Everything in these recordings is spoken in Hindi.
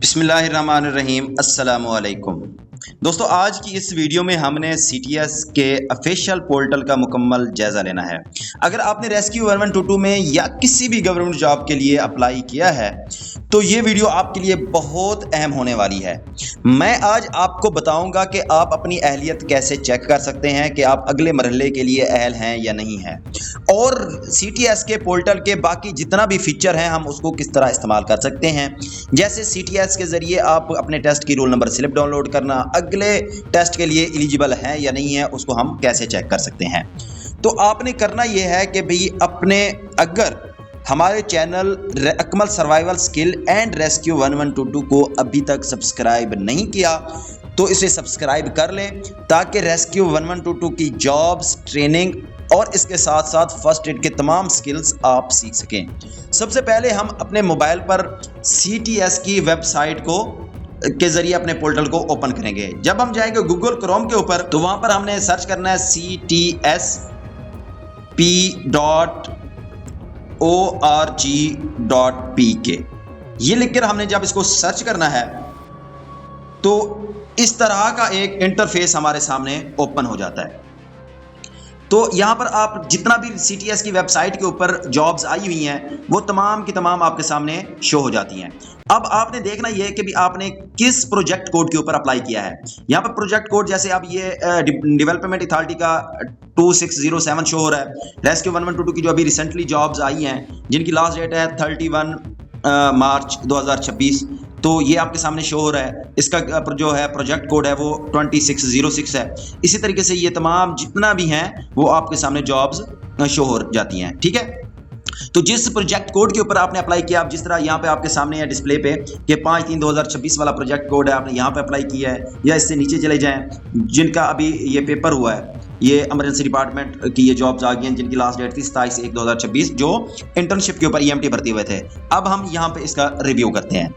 बिस्मिल्लाहिर्रहमानिर्रहीम अस्सलामु अलैकुम। दोस्तों, आज की इस वीडियो में हमने CTS के ऑफिशियल पोर्टल का मुकम्मल जायज़ा लेना है। अगर आपने रेस्क्यू 1122 में या किसी भी गवर्नमेंट जॉब के लिए अप्लाई किया है तो ये वीडियो आपके लिए बहुत अहम होने वाली है। मैं आज आपको बताऊंगा कि आप अपनी अहलियत कैसे चेक कर सकते हैं कि आप अगले मरहले के लिए अहल हैं या नहीं हैं, और CTS के पोर्टल के बाकी जितना भी फीचर हैं हम उसको किस तरह इस्तेमाल कर सकते हैं। जैसे CTS के ज़रिए आप अपने टेस्ट की रोल नंबर स्लिप डाउनलोड करना, अगले टेस्ट के लिए एलिजिबल है या नहीं है उसको हम कैसे चेक कर सकते हैं। तो आपने करना यह है कि भाई अगर हमारे channel Akmal survival skill and rescue 1122 को अभी तक सब्सक्राइब नहीं किया तो इसे सब्सक्राइब कर लें, ताकि रेस्क्यू 1122 की जॉब्स, ट्रेनिंग और इसके साथ साथ फर्स्ट एड के तमाम स्किल्स आप सीख सकें। सबसे पहले हम अपने मोबाइल पर CTS की वेबसाइट के जरिए अपने पोर्टल को ओपन करेंगे। जब हम जाएंगे गूगल क्रोम के ऊपर तो वहां पर हमने सर्च करना है ctsp.org.pk। ये लिखकर हमने जब इसको सर्च करना है तो इस तरह का एक इंटरफेस हमारे सामने ओपन हो जाता है। तो यहाँ पर आप जितना भी CTS की वेबसाइट के ऊपर जॉब्स आई हुई हैं वो तमाम की तमाम आपके सामने शो हो जाती हैं। अब आपने देखना ये है कि भी आपने किस प्रोजेक्ट कोड के ऊपर अप्लाई किया है। यहाँ पर प्रोजेक्ट कोड जैसे अब ये डेवलपमेंट अथॉरिटी का 2607 शो हो रहा है। रेस्क्यू 1122 की जो अभी रिसेंटली जॉब्स आई हैं जिनकी लास्ट डेट है 31 मार्च 2026, तो ये आपके सामने शो हो रहा है। इसका जो है प्रोजेक्ट कोड है वो 2606 है। इसी तरीके से ये तमाम जितना भी हैं वो आपके सामने जॉब्स शो हो जाती हैं। ठीक है, तो जिस प्रोजेक्ट कोड के ऊपर आपने अप्लाई किया, आप जिस तरह यहाँ पे आपके सामने है डिस्प्ले पे कि 5/3/2026 वाला प्रोजेक्ट कोड है, आपने यहाँ पे अप्लाई किया है, या इससे नीचे चले जाएं जिनका अभी ये पेपर हुआ है, ये इमरजेंसी डिपार्टमेंट की ये जॉब्स आ गई हैं जिनकी लास्ट डेट थी 27/1/2026 जो इंटर्नशिप के ऊपर EMT भर्ती हुए थे। अब हम यहाँ पे इसका रिव्यू करते हैं।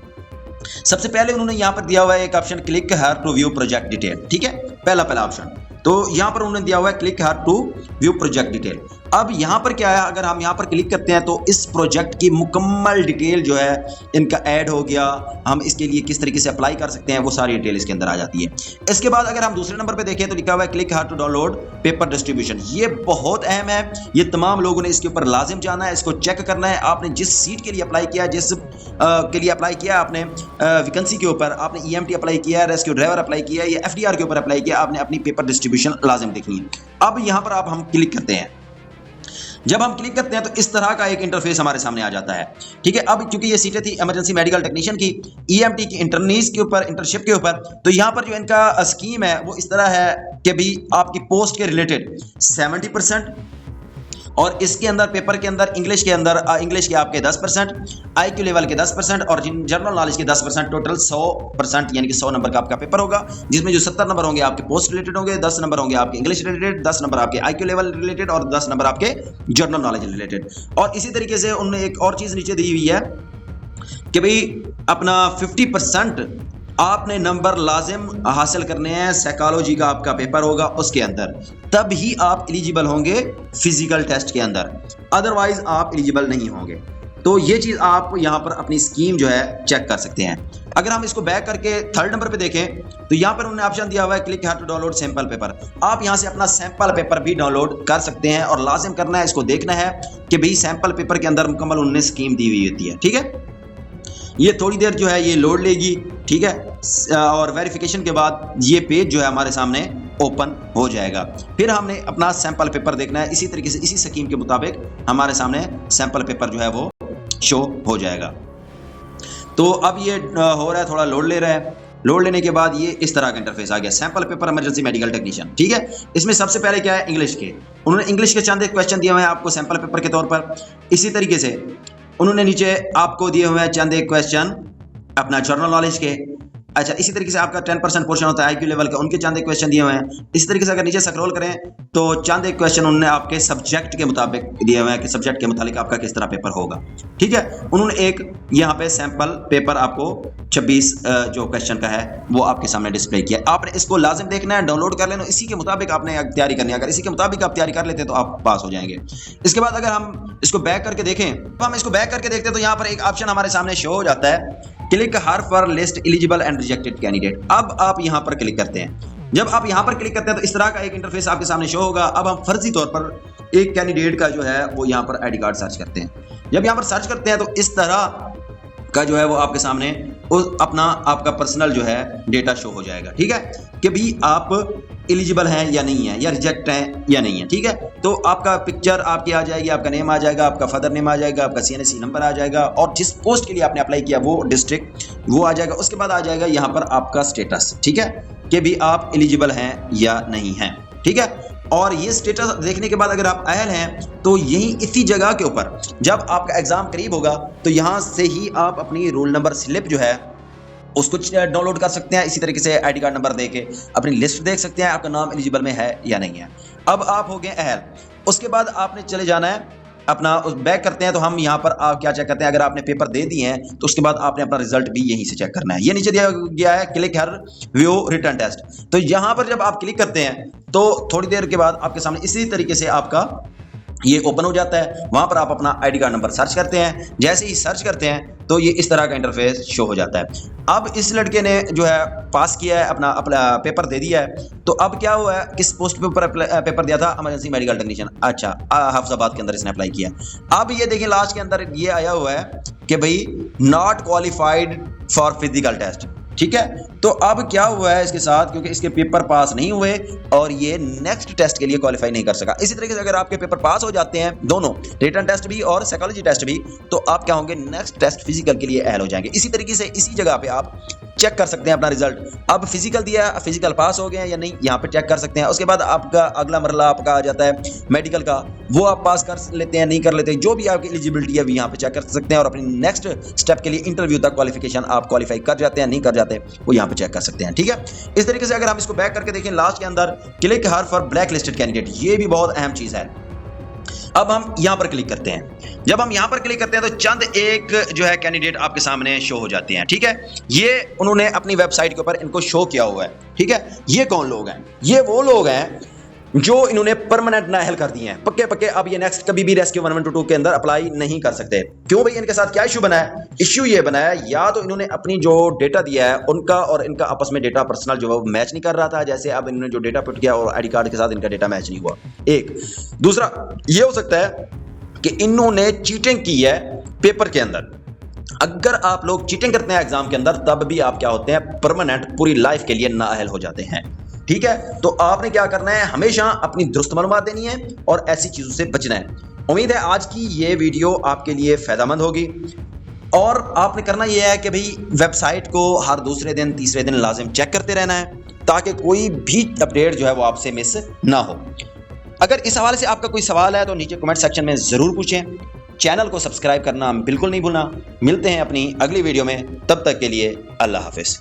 सबसे पहले उन्होंने यहाँ पर दिया हुआ है एक option, click here to view project detail. ठीक है, पहला ऑप्शन तो यहाँ पर उन्होंने दिया हुआ है click here to view project detail. अब यहाँ पर क्या है, अगर हम यहाँ पर क्लिक करते हैं तो इस प्रोजेक्ट की मुकम्मल डिटेल जो है इनका ऐड हो गया, हम इसके लिए किस तरीके से अप्लाई कर सकते हैं वो सारी डिटेल इसके अंदर आ जाती है। इसके बाद अगर हम दूसरे नंबर पे देखें तो लिखा हुआ है click here to download paper distribution. ये बहुत अहम है, ये तमाम लोगों ने इसके ऊपर लाजिम जाना है, इसको चेक करना है। आपने जिस सीट के लिए अप्लाई किया, जिस के लिए अप्लाई किया, आपने वैकेंसी के ऊपर आपने EMT अप्लाई किया, रेस्क्यू ड्राइवर अप्लाई किया या FDR के ऊपर अप्लाई किया, आपने अपनी पेपर डिस्ट्रीब्यूशन लाजिम देखनी है। अब यहाँ पर हम क्लिक करते हैं। जब हम क्लिक करते हैं तो इस तरह का एक इंटरफेस हमारे सामने आ जाता है। ठीक है, अब क्योंकि ये सीटें थी इमरजेंसी मेडिकल टेक्नीशियन की, EMT की इंटर्नीज के ऊपर, इंटर्नशिप के ऊपर, तो यहाँ पर जो इनका स्कीम है वो इस तरह है कि भी आपकी पोस्ट के रिलेटेड 70%, और इसके अंदर पेपर के अंदर इंग्लिश के आपके 10%, IQ लेवल के 10% और जनरल नॉलेज के 10%, टोटल 100%, यानी कि 100 नंबर का आपका पेपर होगा, जिसमें जो 70 नंबर होंगे आपके पोस्ट रिलेटेड होंगे, 10 नंबर होंगे आपके इंग्लिश रिलेटेड, 10 नंबर आपके IQ लेवल रिलेटेड और 10 नंबर आपके जनरल नॉलेज रिलेटेड। और इसी तरीके से उन्होंने एक और चीज़ नीचे दी हुई है कि भाई अपना 50% आपने नंबर लाजिम हासिल करने हैं, साइकोलॉजी का आपका पेपर होगा उसके अंदर, तब ही आप एलिजिबल होंगे फिजिकल टेस्ट के अंदर, अदरवाइज आप एलिजिबल नहीं होंगे। तो ये चीज़ आप यहाँ पर अपनी स्कीम जो है चेक कर सकते हैं। अगर हम इसको बैक करके थर्ड नंबर पे देखें तो यहाँ पर उन्होंने ऑप्शन दिया हुआ है click here to download sample paper. आप यहाँ से अपना सैंपल पेपर भी डाउनलोड कर सकते हैं, और लाजिम करना है, इसको देखना है कि भाई सैंपल पेपर के अंदर मुकम्मल उन्होंने स्कीम दी हुई होती है। ठीक है, ये थोड़ी देर जो है ये लोड लेगी। ठीक है, और वेरिफिकेशन के बाद ये पेज जो है हमारे सामने ओपन हो जाएगा। फिर हमने अपना सैंपल पेपर देखना है, इसी तरीके से इसी स्कीम के मुताबिक हमारे सामने सैंपल पेपर जो है वो शो हो जाएगा। तो अब ये हो रहा है, थोड़ा लोड ले रहा है। लोड लेने के बाद ये इस तरह का इंटरफेस आ गया, sample paper emergency medical technician. ठीक है, इसमें सबसे पहले क्या है, इंग्लिश के, उन्होंने इंग्लिश के चंद क्वेश्चन दिए हुए हैं आपको सैंपल पेपर के तौर पर। इसी तरीके से उन्होंने नीचे आपको दिए हुए हैं चंद एक क्वेश्चन अपना जनरल नॉलेज के। अच्छा, इसी तरीके से आपका 10% पोर्शन होता है IQ लेवल का, उनके चंद एक क्वेश्चन दिए हुए हैं। इसी तरीके से अगर नीचे स्क्रॉल करें तो चंद एक क्वेश्चन उन्होंने आपके सब्जेक्ट के मुताबिक दिए हुए हैं कि सब्जेक्ट के मुताबिक आपका किस तरह पेपर होगा। ठीक है, उन्होंने एक यहाँ पे सैंपल पेपर आपको 26 जो क्वेश्चन का है वो आपके सामने डिस्प्ले किया। आपने इसको लाजिम देखना है, डाउनलोड कर लेना, इसी के मुताबिक आपने तैयारी करनी है। अगर इसी के मुताबिक आप तैयारी कर लेते हैं तो आप पास हो जाएंगे। इसके बाद अगर हम इसको बैक करके देखें तो हम इसको बैक करके देखते हैं तो यहाँ पर एक ऑप्शन हमारे सामने शो हो जाता है click her for list eligible and rejected candidate. अब आप यहां पर क्लिक करते हैं। जब आप यहां पर क्लिक करते हैं तो इस तरह का एक इंटरफेस आपके सामने शो होगा। अब हम फर्जी तौर पर एक कैंडिडेट का जो है वो यहां पर आईडी कार्ड सर्च करते हैं। जब यहां पर सर्च करते हैं तो इस तरह का जो है वो आपके सामने अपना आपका पर्सनल जो है डेटा शो हो जाएगा। ठीक है, कि भी आप एलिजिबल हैं या नहीं है, या रिजेक्ट हैं या नहीं है। ठीक है, तो आपका पिक्चर आपकी आ जाएगी, आपका नेम आ जाएगा, आपका फादर नेम आ जाएगा, आपका CNSE नंबर आ जाएगा, और जिस पोस्ट के लिए आपने अप्लाई किया वो डिस्ट्रिक्ट वो आ जाएगा। उसके बाद आ जाएगा यहाँ पर आपका स्टेटस। ठीक है, कि भी आप एलिजिबल हैं या नहीं हैं। ठीक है, और ये स्टेटस देखने के बाद अगर आप अहल हैं तो यही इसी जगह के ऊपर जब आपका एग्जाम करीब होगा तो यहाँ से ही आप अपनी रोल नंबर स्लिप जो है उसको डाउनलोड कर सकते हैं। इसी तरीके से आईडी कार्ड नंबर देके अपनी लिस्ट देख सकते हैं आपका नाम एलिजिबल में है या नहीं है। अब आप हो गए अहल। उसके बाद आपने चले जाना है अपना बैक करते हैं तो हम यहाँ पर आप क्या चेक करते हैं। अगर आपने पेपर दे दिए हैं तो उसके बाद आपने अपना रिजल्ट भी यहीं से चेक करना है। ये नीचे दिया गया है क्लिक हर व्यू रिटर्न टेस्ट। तो यहाँ पर जब आप क्लिक करते हैं तो थोड़ी देर के बाद आपके सामने इसी तरीके से आपका ये ओपन हो जाता है। वहां पर आप अपना आईडी कार्ड नंबर सर्च करते हैं। जैसे ही सर्च करते हैं तो ये इस तरह का इंटरफेस शो हो जाता है। अब इस लड़के ने जो है पास किया है, अपना पेपर दे दिया है। तो अब क्या हुआ है, किस पोस्ट पे पेपर दिया था, इमरजेंसी मेडिकल टेक्नीशियन। अच्छा, हाफिजाबाद के अंदर इसने अप्लाई किया। अब ये देखिए लास्ट के अंदर ये आया हुआ है कि भाई not qualified for physical test. ठीक है, तो अब क्या हुआ है इसके साथ, क्योंकि इसके पेपर पास नहीं हुए और ये नेक्स्ट टेस्ट के लिए क्वालिफाई नहीं कर सका। इसी तरीके से अगर आपके पेपर पास हो जाते हैं दोनों, रिटन टेस्ट भी और साइकोलॉजी टेस्ट भी, तो आप क्या होंगे, नेक्स्ट टेस्ट फिजिकल के लिए अहल हो जाएंगे। इसी तरीके से इसी जगह पे आप चेक कर सकते हैं अपना रिजल्ट। अब फिजिकल दिया, फिजिकल पास हो गए हैं या नहीं, यहाँ पे चेक कर सकते हैं। उसके बाद आपका अगला मरला आपका आ जाता है मेडिकल का, वो आप पास कर लेते हैं नहीं कर लेते, जो भी आपकी एलिजिबिलिटी है यहाँ पे चेक कर सकते हैं। और अपनी नेक्स्ट स्टेप के लिए इंटरव्यू तक क्वालिफिकेशन आप क्वालिफाई कर जाते हैं नहीं कर जाते, वो यहाँ पे चेक कर सकते हैं। ठीक है, इस तरीके से अगर हम इसको बैक करके देखें लास्ट के अंदर click her for black listed candidate, ये भी बहुत अहम चीज है। अब हम यहां पर क्लिक करते हैं। जब हम यहां पर क्लिक करते हैं तो चंद एक जो है कैंडिडेट आपके सामने शो हो जाते हैं। ठीक है, ये उन्होंने अपनी वेबसाइट के ऊपर इनको शो किया हुआ है। ठीक है, ये कौन लोग हैं, ये वो लोग हैं जो इन्होंने परमानेंट नाअहल कर दिए हैं पक्के पक्के। अब ये नेक्स्ट कभी भी रेस्क्यू 1122 के अंदर अप्लाई नहीं कर सकते। क्यों भाई, इनके साथ क्या इशू बना है, इशू ये बना है या तो इन्होंने अपनी जो डेटा दिया है उनका और इनका आपस में डेटा पर्सनल जो है मैच नहीं कर रहा था। जैसे अब इन्होंने जो डेटा पुट किया और आईडी कार्ड के साथ इनका डेटा मैच नहीं हुआ, एक। दूसरा ये हो सकता है कि इन्होंने चीटिंग की है पेपर के अंदर। अगर आप लोग चीटिंग करते हैं एग्जाम के अंदर तब भी आप क्या होते हैं, परमानेंट पूरी लाइफ के लिए नाअहल हो जाते हैं। ठीक है, तो आपने क्या करना है, हमेशा अपनी दुरुस्त मालूमात देनी है और ऐसी चीजों से बचना है। उम्मीद है आज की ये वीडियो आपके लिए फायदेमंद होगी। और आपने करना यह है कि भाई वेबसाइट को हर दूसरे दिन तीसरे दिन लाजिम चेक करते रहना है ताकि कोई भी अपडेट जो है वो आपसे मिस ना हो। अगर इस हवाले से आपका कोई सवाल है तो नीचे कमेंट सेक्शन में जरूर पूछें। चैनल को सब्सक्राइब करना बिल्कुल नहीं भूलना। मिलते हैं अपनी अगली वीडियो में, तब तक के लिए अल्लाह हाफिज।